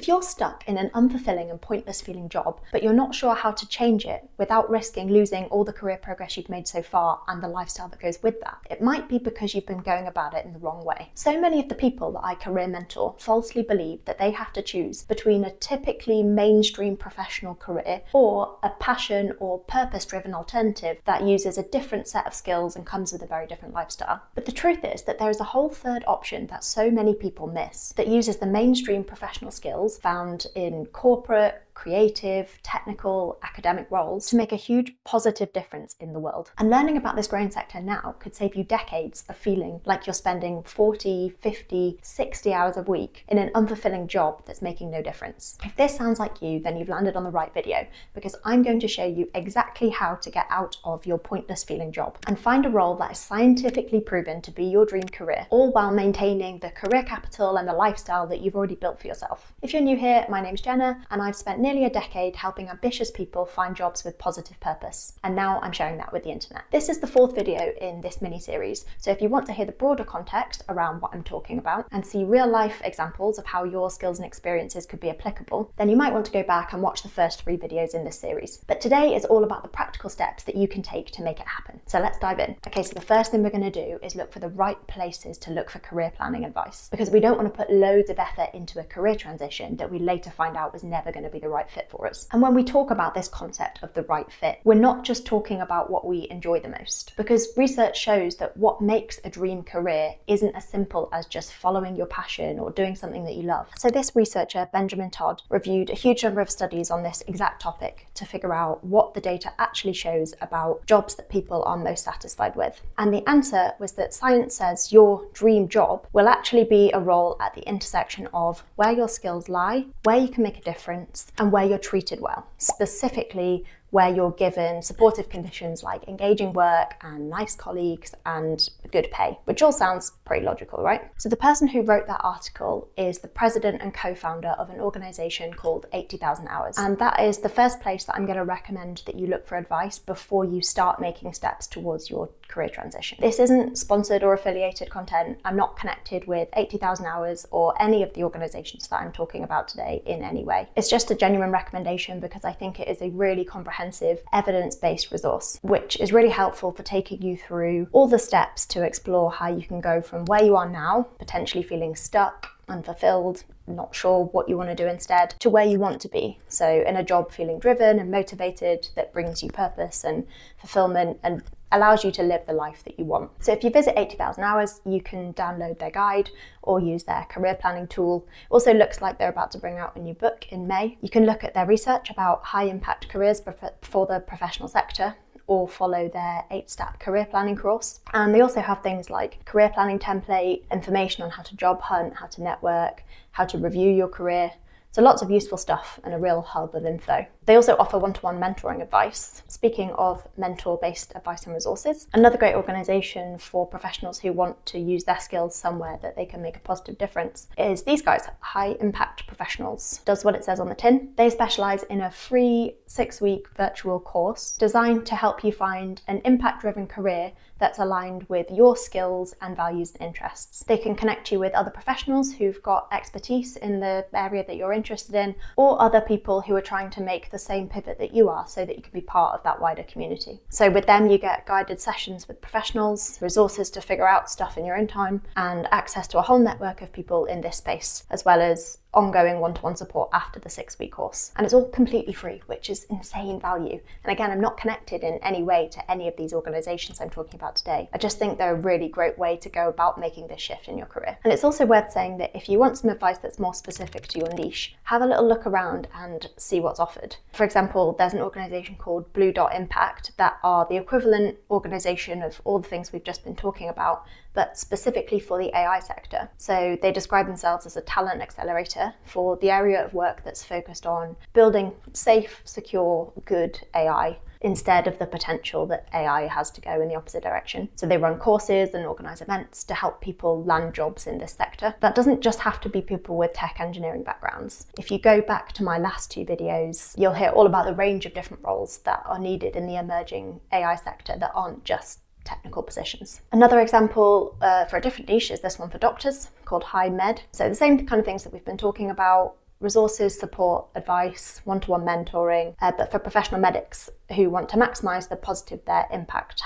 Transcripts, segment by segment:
If you're stuck in an unfulfilling and pointless feeling job, but you're not sure how to change it without risking losing all the career progress you've made so far and the lifestyle that goes with that, it might be because you've been going about it in the wrong way. So many of the people that I career mentor falsely believe that they have to choose between a typically mainstream professional career or a passion or purpose-driven alternative that uses a different set of skills and comes with a very different lifestyle. But the truth is that there is a whole third option that so many people miss that uses the mainstream professional skills found in corporate, creative, technical, academic roles to make a huge positive difference in the world. And learning about this growing sector now could save you decades of feeling like you're spending 40, 50, 60 hours a week in an unfulfilling job that's making no difference. If this sounds like you, then you've landed on the right video, because I'm going to show you exactly how to get out of your pointless feeling job and find a role that is scientifically proven to be your dream career, all while maintaining the career capital and the lifestyle that you've already built for yourself. If you're new here, my name's Jenna, and I've spent nearly a decade helping ambitious people find jobs with positive purpose. And now I'm sharing that with the internet. This is the fourth video in this mini-series. So if you want to hear the broader context around what I'm talking about and see real life examples of how your skills and experiences could be applicable, then you might want to go back and watch the first 3 videos in this series. But today is all about the practical steps that you can take to make it happen. So let's dive in. Okay, so the first thing we're going to do is look for the right places to look for career planning advice, because we don't want to put loads of effort into a career transition that we later find out was never going to be the right fit for us. And when we talk about this concept of the right fit, we're not just talking about what we enjoy the most, because research shows that what makes a dream career isn't as simple as just following your passion or doing something that you love. So this researcher, Benjamin Todd, reviewed a huge number of studies on this exact topic to figure out what the data actually shows about jobs that people are most satisfied with. And the answer was that science says your dream job will actually be a role at the intersection of where your skills lie, where you can make a difference, and where you're treated well, specifically where you're given supportive conditions like engaging work and nice colleagues and good pay, which all sounds pretty logical, right? So the person who wrote that article is the president and co-founder of an organization called 80,000 Hours. And that is the first place that I'm going to recommend that you look for advice before you start making steps towards your career transition. This isn't sponsored or affiliated content. I'm not connected with 80,000 Hours or any of the organizations that I'm talking about today in any way. It's just a genuine recommendation because I think it is a really comprehensive evidence-based resource, which is really helpful for taking you through all the steps to explore how you can go from where you are now, potentially feeling stuck, unfulfilled, not sure what you want to do instead, to where you want to be. So in a job feeling driven and motivated that brings you purpose and fulfillment and allows you to live the life that you want. So if you visit 80,000 Hours, you can download their guide or use their career planning tool. Also looks like they're about to bring out a new book in May. You can look at their research about high impact careers for the professional sector, or follow their 8-step career planning course. And they also have things like career planning template, information on how to job hunt, how to network, how to review your career. So lots of useful stuff and a real hub of info. They also offer one-to-one mentoring advice. Speaking of mentor-based advice and resources, another great organisation for professionals who want to use their skills somewhere that they can make a positive difference is these guys, High Impact Professionals. Does what it says on the tin. They specialise in a free 6-week virtual course designed to help you find an impact-driven career that's aligned with your skills and values and interests. They can connect you with other professionals who've got expertise in the area that you're interested in, or other people who are trying to make the same pivot that you are so that you can be part of that wider community. So with them, you get guided sessions with professionals, resources to figure out stuff in your own time, and access to a whole network of people in this space, as well as ongoing one-to-one support after the 6-week course. And it's all completely free, which is insane value. And again, I'm not connected in any way to any of these organizations I'm talking about today. I just think they're a really great way to go about making this shift in your career. And it's also worth saying that if you want some advice that's more specific to your niche, have a little look around and see what's offered. For example, there's an organization called Blue Dot Impact that are the equivalent organization of all the things we've just been talking about, but specifically for the AI sector. So they describe themselves as a talent accelerator for the area of work that's focused on building safe, secure, good AI instead of the potential that AI has to go in the opposite direction. So they run courses and organize events to help people land jobs in this sector. That doesn't just have to be people with tech engineering backgrounds. If you go back to my last 2 videos, you'll hear all about the range of different roles that are needed in the emerging AI sector that aren't just technical positions. Another example for a different niche is this one for doctors called High Med. So the same kind of things that we've been talking about, resources, support, advice, one-to-one mentoring, but for professional medics who want to maximise the positive their impact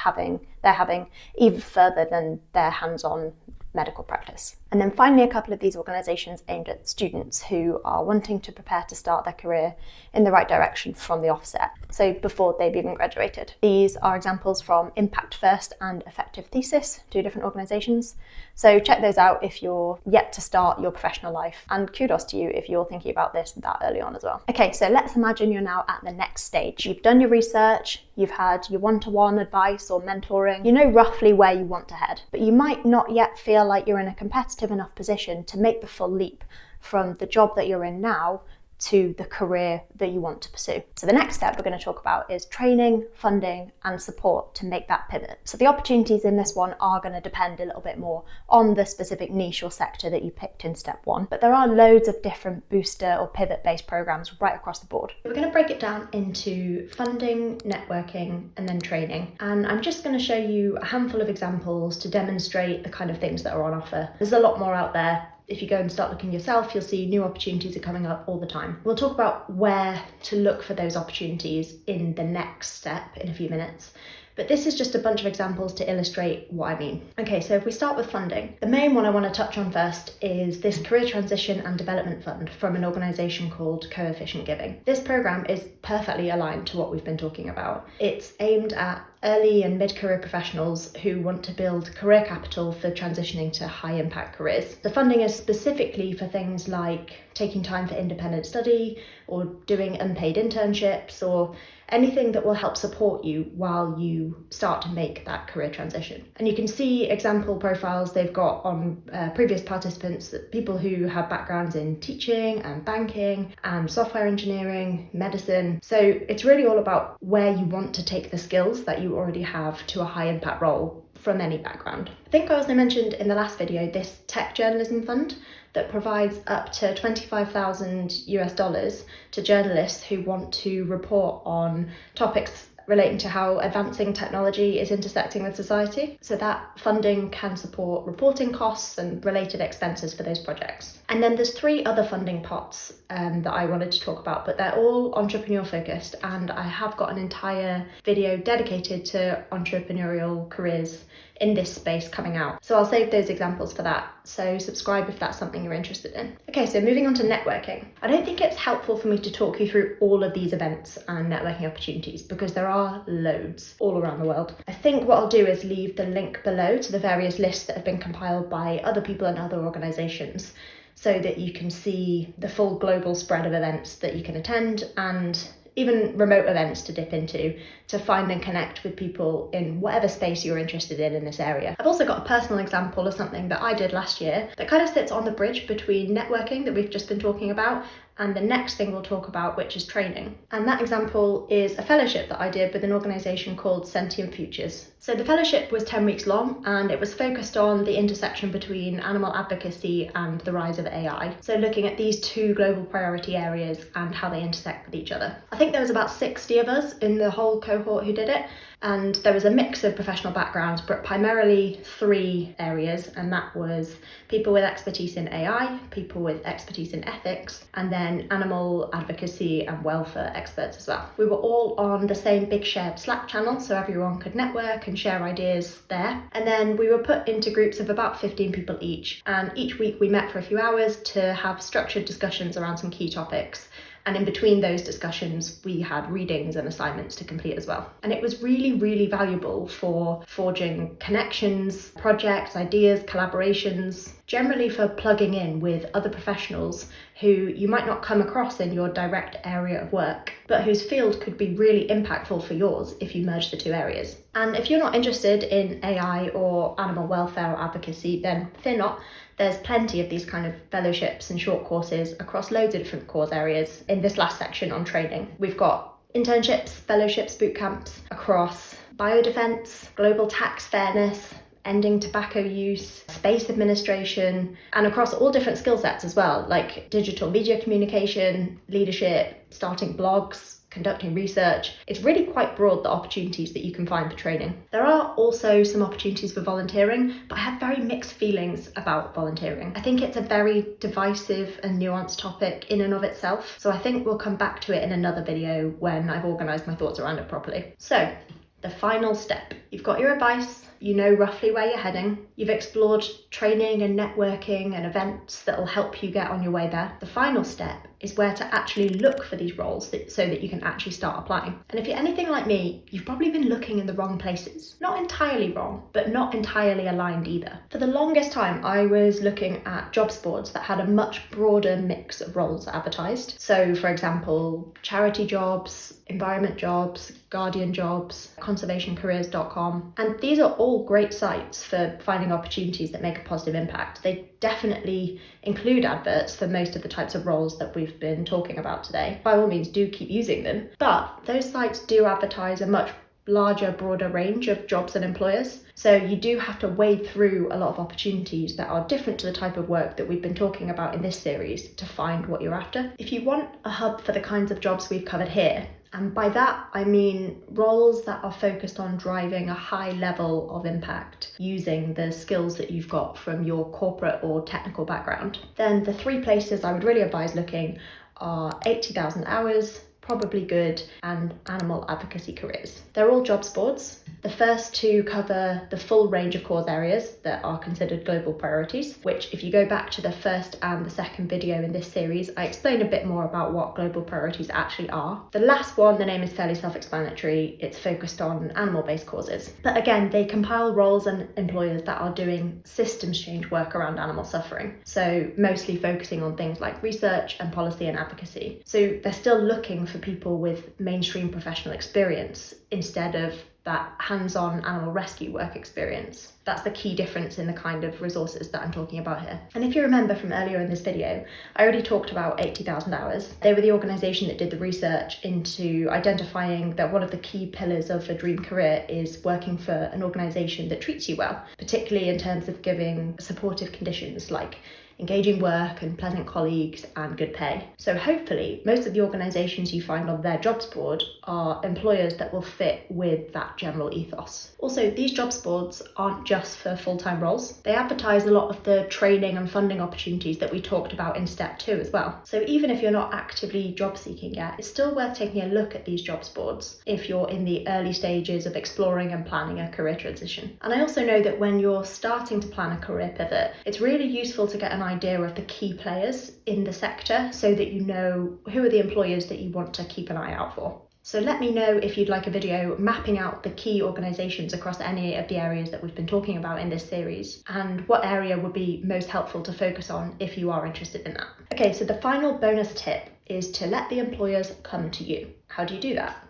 they're having even further than their hands-on medical practice. And then finally, a couple of these organisations aimed at students who are wanting to prepare to start their career in the right direction from the offset, so before they've even graduated. These are examples from Impact First and Effective Thesis, two different organisations. So check those out if you're yet to start your professional life, and kudos to you if you're thinking about this that early on as well. Okay, so let's imagine you're now at the next stage. You've done your research, you've had your one-to-one advice or mentoring, you know roughly where you want to head, but you might not yet feel like you're in a competitive enough position to make the full leap from the job that you're in now to the career that you want to pursue. So the next step we're going to talk about is training, funding, and support to make that pivot. So the opportunities in this one are going to depend a little bit more on the specific niche or sector that you picked in step one, but there are loads of different booster or pivot-based programs right across the board. We're going to break it down into funding, networking, and then training. And I'm just going to show you a handful of examples to demonstrate the kind of things that are on offer. There's a lot more out there. If you go and start looking yourself, you'll see new opportunities are coming up all the time. We'll talk about where to look for those opportunities in the next step in a few minutes. But this is just a bunch of examples to illustrate what I mean. Okay, so if we start with funding, the main one I want to touch on first is this Career Transition and Development Fund from an organisation called Coefficient Giving. This programme is perfectly aligned to what we've been talking about. It's aimed at early and mid-career professionals who want to build career capital for transitioning to high-impact careers. The funding is specifically for things like taking time for independent study or doing unpaid internships or anything that will help support you while you start to make that career transition. And you can see example profiles they've got on previous participants, people who have backgrounds in teaching and banking and software engineering, medicine. So it's really all about where you want to take the skills that you already have to a high impact role from any background. I think I also mentioned in the last video this tech journalism fund that provides up to $25,000 to journalists who want to report on topics relating to how advancing technology is intersecting with society. So that funding can support reporting costs and related expenses for those projects. And then there's three other funding pots that I wanted to talk about, but they're all entrepreneur focused, and I have got an entire video dedicated to entrepreneurial careers in this space coming out. So I'll save those examples for that. So subscribe if that's something you're interested in. Okay, so moving on to networking. I don't think it's helpful for me to talk you through all of these events and networking opportunities because there are loads all around the world. I think what I'll do is leave the link below to the various lists that have been compiled by other people and other organisations so that you can see the full global spread of events that you can attend and even remote events to dip into to find and connect with people in whatever space you're interested in this area. I've also got a personal example of something that I did last year that kind of sits on the bridge between networking that we've just been talking about and the next thing we'll talk about, which is training. And that example is a fellowship that I did with an organisation called Sentient Futures. So the fellowship was 10 weeks long and it was focused on the intersection between animal advocacy and the rise of AI. So looking at these two global priority areas and how they intersect with each other. I think there was about 60 of us in the whole cohort who did it. And there was a mix of professional backgrounds, but primarily three areas, and that was people with expertise in AI, people with expertise in ethics, and then animal advocacy and welfare experts as well. We were all on the same big shared Slack channel, so everyone could network and share ideas there. And then we were put into groups of about 15 people each, and each week we met for a few hours to have structured discussions around some key topics. And in between those discussions, we had readings and assignments to complete as well. And it was really, really valuable for forging connections, projects, ideas, collaborations, generally for plugging in with other professionals who you might not come across in your direct area of work, but whose field could be really impactful for yours if you merge the two areas. And if you're not interested in AI or animal welfare or advocacy, then fear not. There's plenty of these kind of fellowships and short courses across loads of different course areas in this last section on training. We've got internships, fellowships, boot camps across biodefense, global tax fairness, ending tobacco use, space administration, and across all different skill sets as well, like digital media communication, leadership, starting blogs, conducting research. It's really quite broad, the opportunities that you can find for training. There are also some opportunities for volunteering, but I have very mixed feelings about volunteering. I think it's a very divisive and nuanced topic in and of itself, so I think we'll come back to it in another video when I've organised my thoughts around it properly. So, the final step. You've got your advice, you know roughly where you're heading, you've explored training and networking and events that will help you get on your way there. The final step is where to actually look for these roles so that you can actually start applying. And if you're anything like me, you've probably been looking in the wrong places. Not entirely wrong, but not entirely aligned either. For the longest time, I was looking at jobs boards that had a much broader mix of roles advertised. So for example, charity jobs, environment jobs, Guardian jobs, conservationcareers.com. And these are all great sites for finding opportunities that make a positive impact. They definitely include adverts for most of the types of roles that we've been talking about today. By all means, do keep using them. But those sites do advertise a much larger, broader range of jobs and employers. So you do have to wade through a lot of opportunities that are different to the type of work that we've been talking about in this series to find what you're after. If you want a hub for the kinds of jobs we've covered here, and by that I mean roles that are focused on driving a high level of impact using the skills that you've got from your corporate or technical background, then the three places I would really advise looking are 80,000 Hours, Probably Good, and Animal Advocacy Careers. They're all jobs boards. The first two cover the full range of cause areas that are considered global priorities, which if you go back to the first and the second video in this series, I explain a bit more about what global priorities actually are. The last one, the name is fairly self-explanatory. It's focused on animal-based causes. But again, they compile roles and employers that are doing systems change work around animal suffering. So mostly focusing on things like research and policy and advocacy. So they're still looking for people with mainstream professional experience instead of that hands-on animal rescue work experience. That's the key difference in the kind of resources that I'm talking about here. And if you remember from earlier in this video, I already talked about 80,000 Hours. They were the organisation that did the research into identifying that one of the key pillars of a dream career is working for an organisation that treats you well, particularly in terms of giving supportive conditions like engaging work and pleasant colleagues and good pay. So hopefully most of the organisations you find on their jobs board are employers that will fit with that general ethos. Also, these jobs boards aren't just for full-time roles. They advertise a lot of the training and funding opportunities that we talked about in step 2 as well. So even if you're not actively job seeking yet, it's still worth taking a look at these jobs boards if you're in the early stages of exploring and planning a career transition. And I also know that when you're starting to plan a career pivot, it's really useful to get an idea of the key players in the sector so that you know who are the employers that you want to keep an eye out for. So let me know if you'd like a video mapping out the key organisations across any of the areas that we've been talking about in this series, and what area would be most helpful to focus on if you are interested in that. Okay, so the final bonus tip is to let the employers come to you. How do you do that?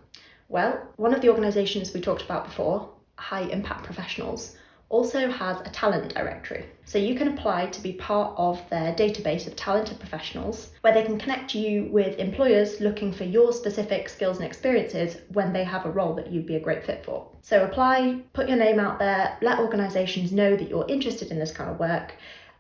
Well, one of the organisations we talked about before, High Impact Professionals, also has a talent directory. So you can apply to be part of their database of talented professionals, where they can connect you with employers looking for your specific skills and experiences when they have a role that you'd be a great fit for. So apply, put your name out there, let organisations know that you're interested in this kind of work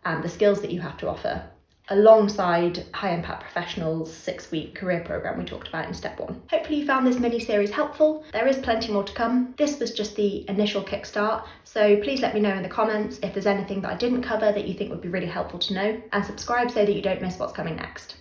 and the skills that you have to offer, alongside High Impact Professionals' 6-week career programme we talked about in step 1. Hopefully you found this mini-series helpful. There is plenty more to come. This was just the initial kickstart, so please let me know in the comments if there's anything that I didn't cover that you think would be really helpful to know, and subscribe so that you don't miss what's coming next.